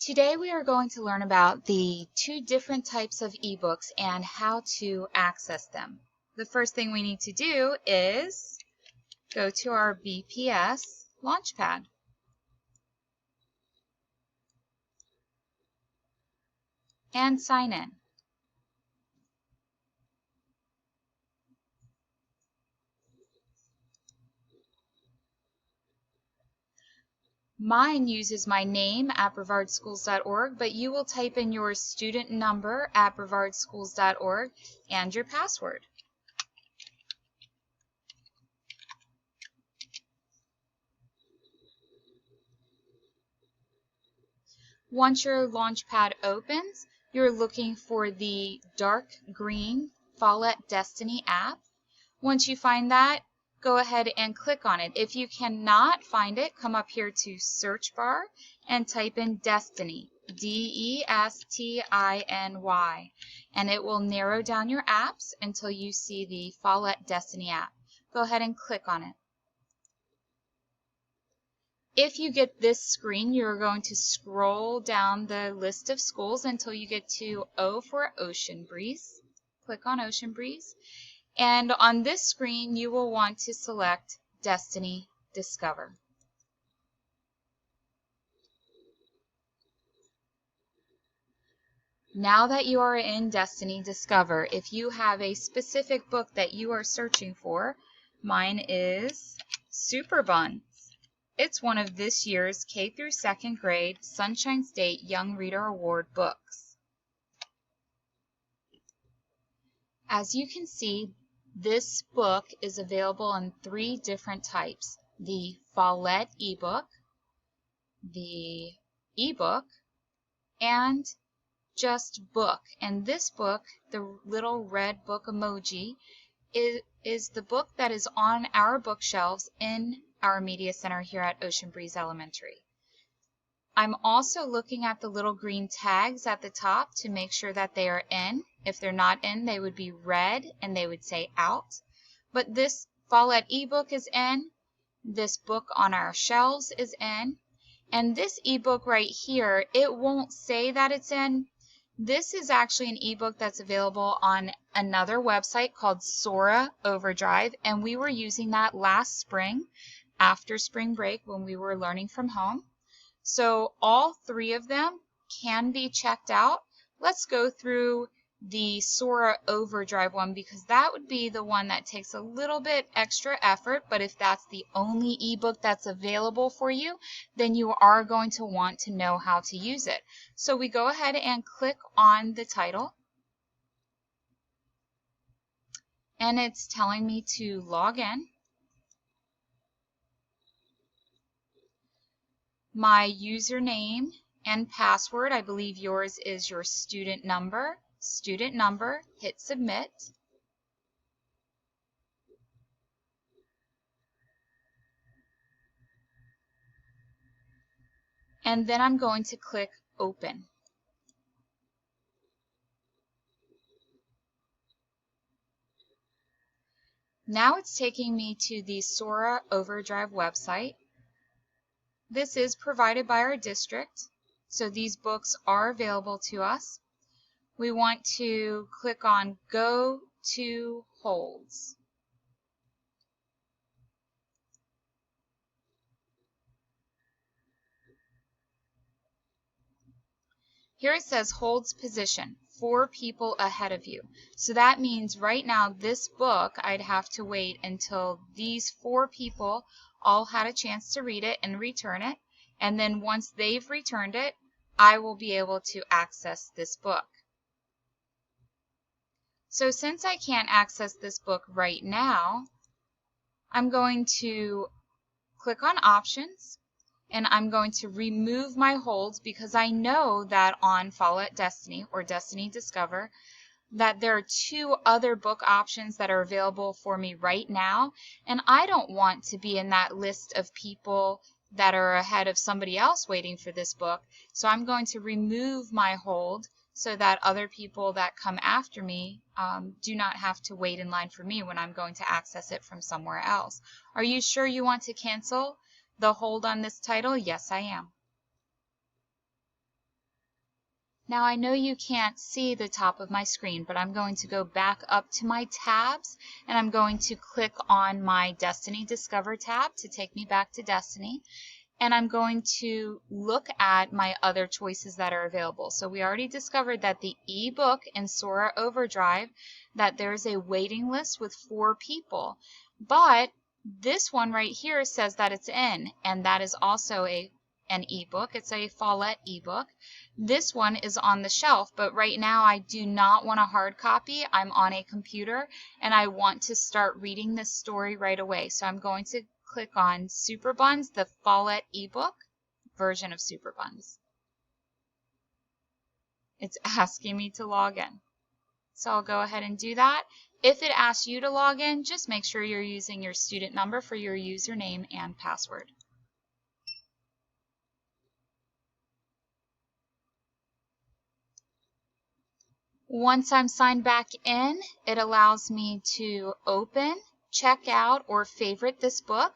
Today we are going to learn about the two different types of ebooks and how to access them. The first thing we need to do is go to our BPS Launchpad. And sign in. Mine uses my name at brevardschools.org, but you will type in your student number at brevardschools.org and your password. Once your Launchpad opens, you're looking for the dark green Follett Destiny app. Once you find that, go ahead and click on it. If you cannot find it, come up here to search bar and type in Destiny, D-E-S-T-I-N-Y, and it will narrow down your apps until you see the Follett Destiny app. Go ahead and click on it. If you get this screen, you're going to scroll down the list of schools until you get to O for Ocean Breeze. Click on Ocean Breeze. And on this screen, you will want to select Destiny Discover. Now that you are in Destiny Discover, if you have a specific book that you are searching for, mine is Super Buns. It's one of this year's K through 2nd grade Sunshine State Young Reader Award books. As you can see, this book is available in 3 different types: the Follett ebook, the ebook, and just book. And this book, the little red book emoji, is the book that is on our bookshelves in our media center here at Ocean Breeze Elementary. I'm also looking at the little green tags at the top to make sure that they are in. If they're not in, they would be red and they would say out. But this Follett ebook is in, this book on our shelves is in, and this ebook right here, it won't say that it's in. This is actually an ebook that's available on another website called Sora Overdrive, and we were using that last spring after spring break when we were learning from home. So all 3 of them can be checked out. Let's go through the Sora Overdrive one because that would be the one that takes a little bit extra effort, but if that's the only ebook that's available for you, then you are going to want to know how to use it. So we go ahead and click on the title, and it's telling me to log in. My username and password, I believe yours is your student number. Student number, hit submit. And then I'm going to click open. Now it's taking me to the Sora Overdrive website. This is provided by our district, so these books are available to us. We want to click on Go to Holds. Here it says Holds Position, 4 people ahead of you. So that means right now this book, I'd have to wait until these 4 people all had a chance to read it and return it. And then once they've returned it, I will be able to access this book. So since I can't access this book right now, I'm going to click on Options, and I'm going to remove my holds because I know that on Follett Destiny or Destiny Discover that there are 2 other book options that are available for me right now, and I don't want to be in that list of people that are ahead of somebody else waiting for this book. So I'm going to remove my hold so that other people that come after me do not have to wait in line for me when I'm going to access it from somewhere else. Are you sure you want to cancel the hold on this title? Yes, I am. Now I know you can't see the top of my screen, but I'm going to go back up to my tabs and I'm going to click on my Destiny Discover tab to take me back to Destiny. And I'm going to look at my other choices that are available. So we already discovered that the ebook in Sora Overdrive, that there's a waiting list with 4 people. But this one right here says that it's in, and that is also an ebook. It's a Follett ebook. This one is on the shelf, but right now I do not want a hard copy. I'm on a computer and I want to start reading this story right away. So I'm going to click on Super Buns, the Follett ebook version of Super Buns. It's asking me to log in. So I'll go ahead and do that. If it asks you to log in, just make sure you're using your student number for your username and password. Once I'm signed back in, it allows me to open, check out, or favorite this book.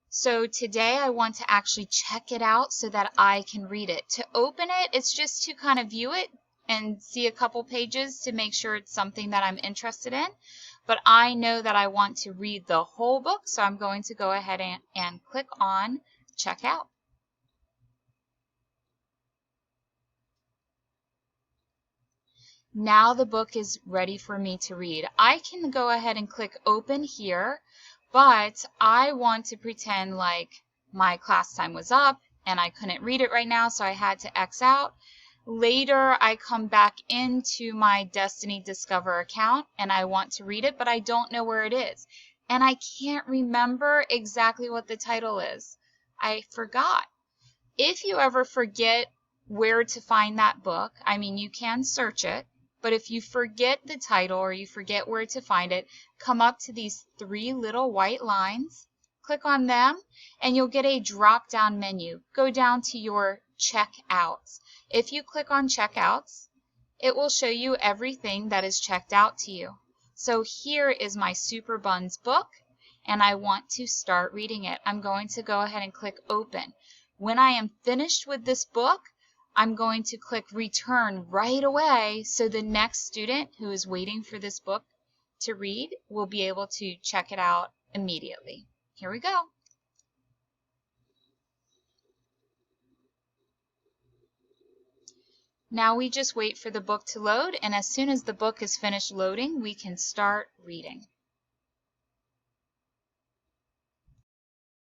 So today I want to actually check it out so that I can read it. To open it, it's just to kind of view it and see a couple pages to make sure it's something that I'm interested in. But I know that I want to read the whole book, so I'm going to go ahead and click on check out. Now the book is ready for me to read. I can go ahead and click open here, but I want to pretend like my class time was up and I couldn't read it right now, so I had to X out. Later, I come back into my Destiny Discover account and I want to read it, but I don't know where it is. And I can't remember exactly what the title is. I forgot. If you ever forget where to find that book, I mean, you can search it. But if you forget the title or you forget where to find it, come up to these 3 little white lines, click on them, and you'll get a drop-down menu. Go down to your checkouts. If you click on checkouts, it will show you everything that is checked out to you. So here is my Super Buns book, and I want to start reading it. I'm going to go ahead and click open. When I am finished with this book, I'm going to click return right away so the next student who is waiting for this book to read will be able to check it out immediately. Here we go. Now we just wait for the book to load, and as soon as the book is finished loading, we can start reading.